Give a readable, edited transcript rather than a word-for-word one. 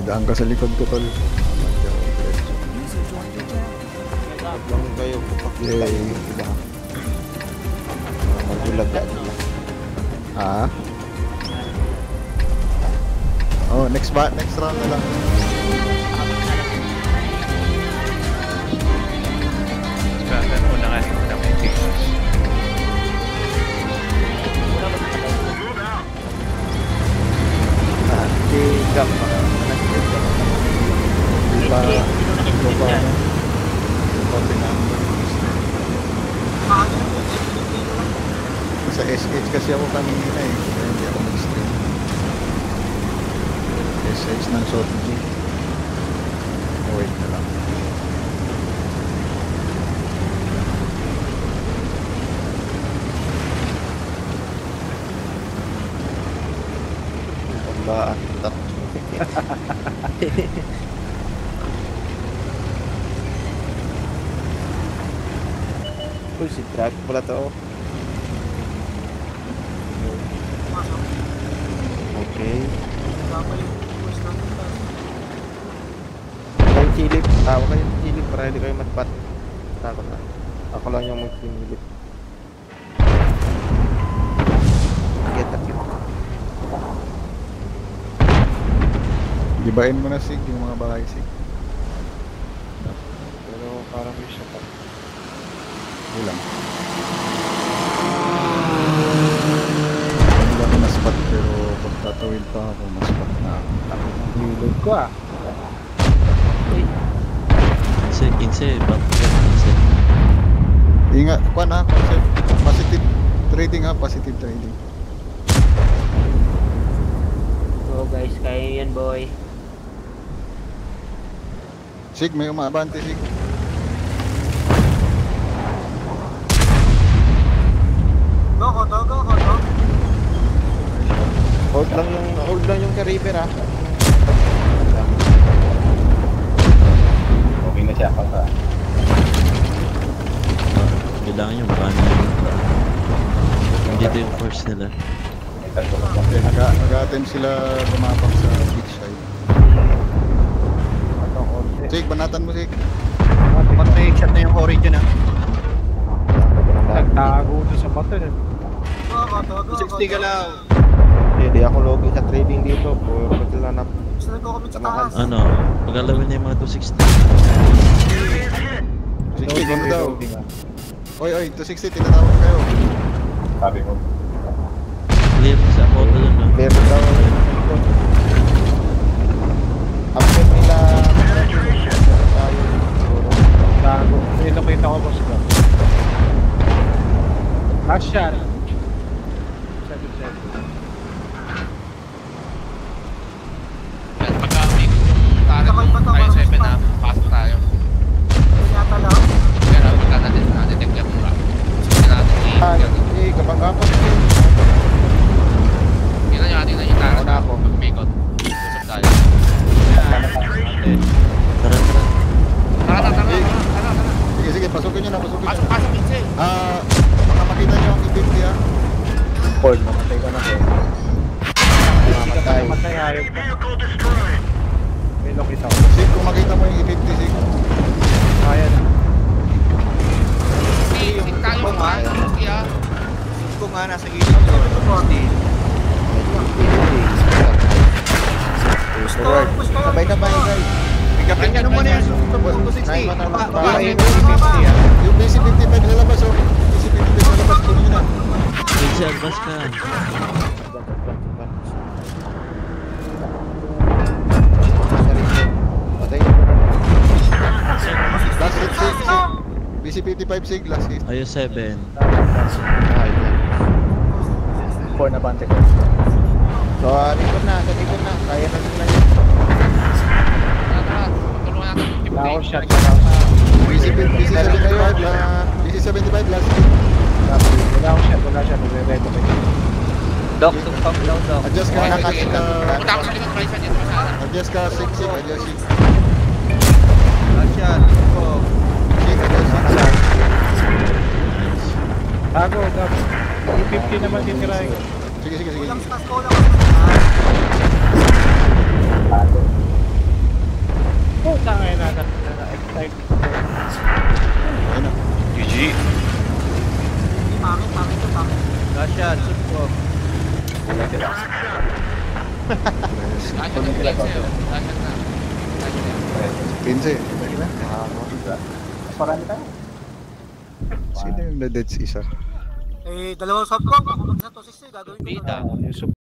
Daan ka sa likod ko, tol. Lang kayo pakita yung iba. Magulag ka nila. Ah? Oh, next round na lang. Saan mo na nga na may pictures. Tigam pa. Di ba? Sa SH kasi ako kanina eh. Kaya hindi ako mag-stream. SH ng Short G. Wait na lang. Pambaan. Uy, si Drag pala to. Okay. Kayong silip. Tawa kayong silip para hindi kayo matpat. Takot na. Ako lang yung mag-silip. Get up yun. Gibain mo na Sig, yung mga bahay Sig. Pero parang may siya pa. Ulang. Hindi ako na-spot pero pagtatawid pa ako na-spot na. Nilog ko ah. 15, bakit 15? Ingat, kuan ha, concept. Positive trading ha, positive trading. So guys, kaya yan boy. Sig, may umabante Sig. Go. Hold lang yung ka-river ah. Okay na siya pagka. Kailangan yung ban na yun. Dito yung force nila. Okay, nag-attempt sila gumapak sa beach side. Sig, banatan mo Sig. Mag-make shot na yung origin ah. Nagtago doon sa bato eh. 60 ka lang. Hindi ako logi sa trading dito. Puro ba sila na tamahan? Ano, magalawin na yung mga 260. 60, dito daw. Oy, 260, tinatawag kayo. Sabi ko. Clear sa auto dun no? Clear daw. After nila tayo. Tago. Nakita ko boss ko. Last shot. 7-7. Yan, pagka-make yung target tayo 7 na, pasok tayo. Pero pagka na-detect yan mura. Sige natin Hindi, kapag-kapag. Tingnan nyo yung target na ako. Mag-make-out. Usap tayo. Tara. Sige, pasukin nyo na. Pasok, Vincent. Baka makita nyo ang E50 ha. Hold, mamatay ka na ko. Mamatay. Matay ayaw ka. May lokita ko. Sig, kung makita mo yung E50 Sig. Kaya na. Sing tayo mo ha. Sige ha. Ko nga nasa gilid ko. Sabay guys. Pagkapin ka naman yan. Yung BC55 lalabas oh. BC55 lalabas, kunin nyo na. Pwede advance ka. Last hit Sig. BC55 Sig, last hit. Ayun 7. 4 na bante ko. So, likod na. Kaya na nila yun. Tara. Tulungan natin. Wala akong shot. BC75 last hit. Wala akong shot. Nagre-reto ko. Doc, pump down, Doc. Adjust ka na kasi Punta ako sa likod, price yan. adjust ka Sig, adjust Sig. Asyan. Sig, adjust. Tago, Doc. 50 naman titirahin ko. Sige. yan, subscribe. Kasya ng flex eh. Kasya na. Kasya na. 15. Parami tayo. Sino yung na-deads isa? Eh, dalawang subcom. Ako mag-isa to 60. Gagawin ko. Bida. Yung